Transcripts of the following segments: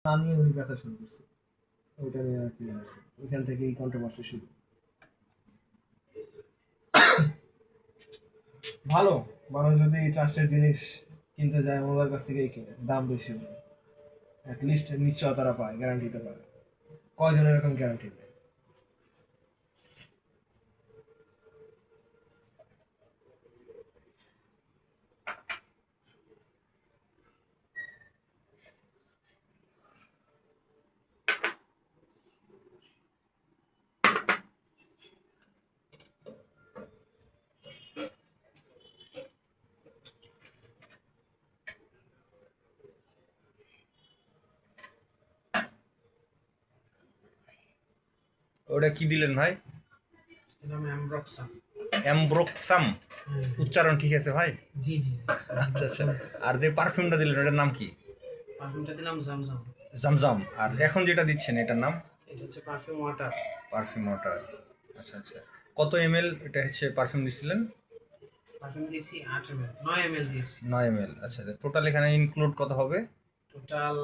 তা নিয়ে উনি বেচা শুরু করছে। ওইটা নিয়ে আর কি হচ্ছে, ওইখান থেকেই কন্ট্রোভার্সি শুরু। ভালো, মানুষ যদি ট্রাস্টের জিনিস কিনতে যায় ওনার কাছ থেকেই কিনে, দাম বেশি হলে অ্যাটলিস্ট নিশ্চয়তারা পায়, গ্যারান্টিটা পায়। কয়জন এরকম গ্যারান্টি দেয়? ওটা কি দিলেন ভাই? নাম অ্যামব্রক্সাম। অ্যামব্রোক্সাম। উচ্চারণ ঠিক আছে ভাই? জি জি জি। আচ্ছা আচ্ছা। আর যে পারফিউমটা দিলেন ওটার নাম কি? পারফিউমটা দিলাম জামজাম। জামজাম। আর এখন যেটা দিচ্ছেন এটার নাম? এটা হচ্ছে পারফিউম ওয়াটার। Perfume water. আচ্ছা আচ্ছা। কত এমএল এটা হচ্ছে পারফিউম দিছিলেন? পারফিউম দিয়েছি 8 ml, 9 ml দিয়েছি। 9 এমএল। আচ্ছা, টোটাল এখানে ইনক্লুড কত হবে? টোটাল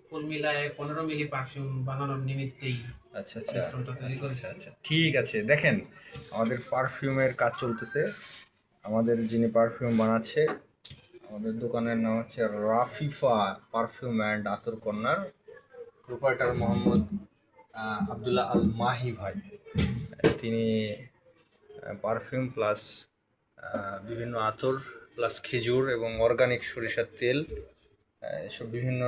ফুল মিলায় 15 মিলি পারফিউম বানানোর নিমিত্তেই আচ্ছা আচ্ছা মিশ্রণটা তৈরি আচ্ছা আচ্ছা করেছি। আচ্ছা, ঠিক আছে। দেখেন, আমাদের পারফিউমের কাজ চলতেছে। আমাদের যিনি পারফিউম বানাচ্ছে, আমাদের দোকানের নাম হচ্ছে রাফিফা পারফিউম অ্যান্ড আতর কর্নার। প্রোপাইটার মোহাম্মদ আবদুল্লাহ আল মাহি ভাই। তিনি পারফিউম প্লাস বিভিন্ন আতর প্লাস খেজুর এবং অর্গানিক সরিষার তেল, এসব বিভিন্ন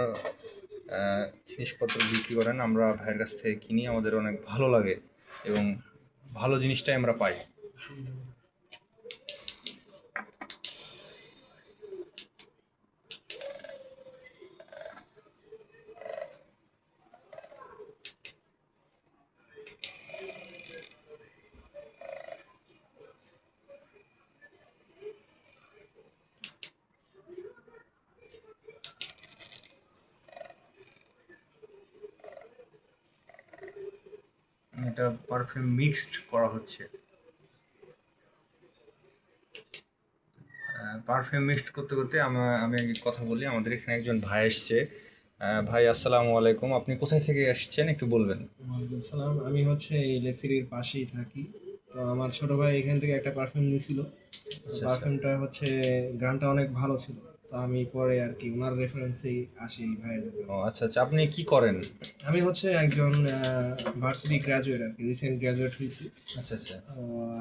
জিনিসপত্র বিক্রি করেন। আমরা ভাইয়ের কাছ থেকে কিনি, আমাদের অনেক ভালো লাগে এবং ভালো জিনিসটাই আমরা পাই। এটা পারফিউম মিক্সড করা হচ্ছে। পারফিউম মিক্সড করতে করতে আমি আগে কথা বলি। আমাদের এখানে একজন ভাই এসছে। ভাই আসসালামু আলাইকুম, আপনি কোথায় থেকে এসেছেন একটু বলবেন? ওয়ালাইকুম সালাম। আমি হচ্ছে এই লেক্সিরির পাশেই থাকি। তো আমার ছোট ভাই এখান থেকে একটা পারফিউম নিয়েছিল। আচ্ছা আচ্ছা। পারফিউমটা হচ্ছে গানটা অনেক ভালো ছিল। তো আমি পরে আর কি ওনার রেফারেন্সেই আসি এই ভাইয়ের দোকানে। ও আচ্ছা আচ্ছা, আপনি কি করেন? আমি হচ্ছে একজন ভার্সিটি গ্র্যাজুয়েট আর কি, রিসেন্ট গ্র্যাজুয়েট হয়েছি। আচ্ছা আচ্ছা।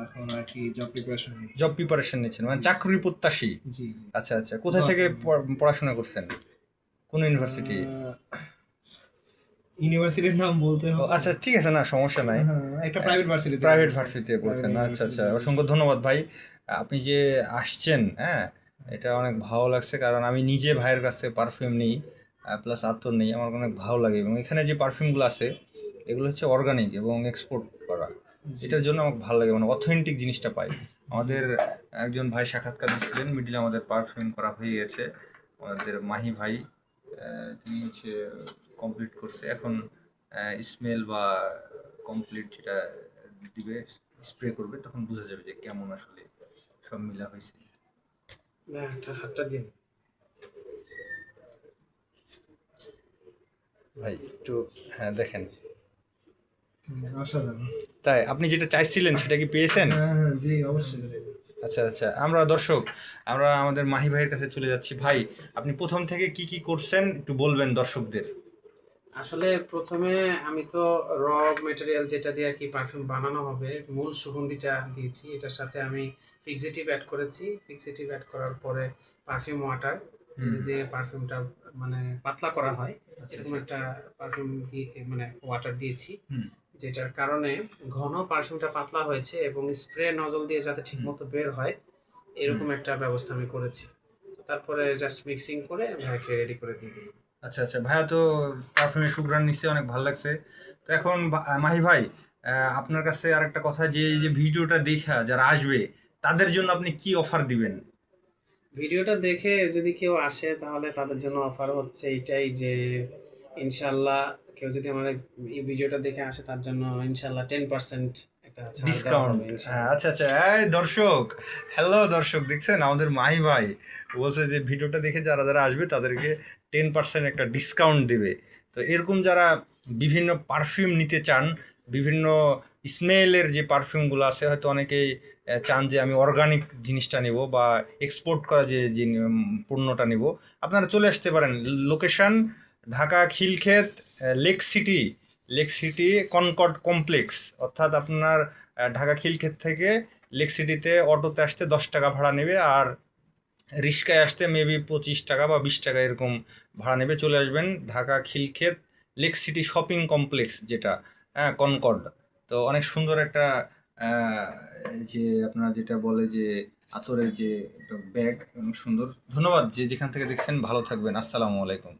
এখন আর কি জব প্রিপারেশন নিচ্ছি। জব প্রিপারেশন নিচ্ছেন, মানে চাকরি প্রত্যাশী? জি জি। আচ্ছা আচ্ছা, কোথায় থেকে পড়াশোনা করছেন? কোন ইউনিভার্সিটি? ইউনিভার্সিটির নাম বলতে ও হবে? আচ্ছা, ঠিক আছে, না সমস্যা নাই। হ্যাঁ, একটা প্রাইভেট ভার্সিটি। প্রাইভেট ভার্সিটিতে পড়ছেন? আচ্ছা আচ্ছা, অসংখ্য ধন্যবাদ ভাই। আপনি যে আসছেন, হ্যাঁ, এটা অনেক ভালো লাগছে, কারণ আমি নিজে ভাইয়ের কাছ থেকে পারফিউম নিই প্লাস আতর নিই, আমার অনেক ভালো লাগে। এবং এখানে যে পারফিউমগুলো আছে এগুলো হচ্ছে অর্গানিক এবং এক্সপোর্ট করা, এটার জন্য আমার ভালো লাগে, মানে অথেন্টিক জিনিসটা পাই। আমাদের একজন ভাই সাক্ষাৎকার দিচ্ছিলেন, মিডিলে আমাদের পারফিউম করা হয়ে গেছে। আমাদের মাহি ভাই, তিনি হচ্ছে কমপ্লিট করছে এখন। স্মেল বা কমপ্লিট যেটা দিবে, স্প্রে করবে, তখন বোঝা যাবে যে কেমন আসলে সব মিলা হয়েছে। না, একটা হাতটা দিন। ভাই একটু, হ্যাঁ দেখেন। অসাধারণ। তাই আপনি যেটা চাইছিলেন সেটা কি পেয়েছেন? হ্যাঁ হ্যাঁ, জি অবশ্যই। আচ্ছা আচ্ছা, আমরা দর্শক, আমরা আমাদের মাহি ভাইয়ের কাছে চলে যাচ্ছি। ভাই, আপনি প্রথম থেকে কি কি করছেন একটু বলবেন দর্শকদের? আসলে প্রথমে আমি তো র মেটেরিয়াল যেটা দিয়ে আর কি পারফিউম বানানো হবে, মূল সুগন্ধিটা দিয়েছি। এটার সাথে আমি ফিক্সেটিভ অ্যাড করেছি। ফিক্সেটিভ অ্যাড করার পরে পারফিউম ওয়াটার, যেটা দিয়ে পারফিউমটা মানে পাতলা করা হয়, এরকম একটা পারফিউম দিয়ে মানে ওয়াটার দিয়েছি। যেটার কারণে ঘন পারফিউমটা পাতলা হয়েছে এবং স্প্রে নজল দিয়ে যাতে ঠিকমতো বের হয় এরকম একটা ব্যবস্থা আমি করেছি। তারপরে জাস্ট মিক্সিং করে ভাইকে রেডি করে দিয়ে দিলাম। আচ্ছা আচ্ছা, ভাইয়া তো পারফিউমের সুঘ্রাণ নিশ্চয়ই অনেক ভালো লাগছে। তো এখন মাহি ভাই, আপনার কাছে আরেকটা কথা, যে এই যে ভিডিওটা দেখা যারা আসবে তাদের জন্য আপনি কি অফার দিবেন? ভিডিওটা দেখে যদি কেউ আসে তাহলে তাদের জন্য অফার হচ্ছে এইটাই যে ইনশাল্লাহ কেউ যদি আমাদের এই ভিডিওটা দেখে আসে তার জন্য ইনশাল্লাহ 10% একটা ছাড় দেওয়া ডিসকাউন্ট? হবে ইনশাল্লাহ। আচ্ছা আচ্ছা। এই দর্শক, হ্যালো দর্শক, দেখছেন আমাদের মাহি ভাই বলছে যে ভিডিওটা দেখে যারা যারা আসবে তাদেরকে 10% একটা ডিসকাউন্ট দিবে। তো এরকম যারা বিভিন্ন পারফিউম নিতে চান, বিভিন্ন স্মেলের যে পারফিউমগুলো আছে, হয়তো অনেকেই চান যে আমি অর্গানিক জিনিসটা নিব বা এক্সপোর্ট করা যে পণ্যটা নিব, আপনারা চলে আসতে পারেন। Location Dhaka Khilkhet, lake city concord complex, অর্থাৎ আপনার ঢাকা খিলক্ষেত থেকে লেক সিটিতে অটোতে আসতে 10 টাকা ভাড়া নেবে, আর রিক্সায় আসতে মেবি 25 টাকা বা 20 টাকা এরকম ভাড়া নেবে। চলে আসবেন Dhaka Khilkhet lake city shopping complex, যেটা হ্যাঁ কনকর্ড। তো অনেক সুন্দর একটা আহ, যে আপনার যেটা বলে যে আতরের যে একটা ব্যাগ, অনেক সুন্দর। ধন্যবাদ যে যেখান থেকে দেখছেন, ভালো থাকবেন। আসসালামু আলাইকুম।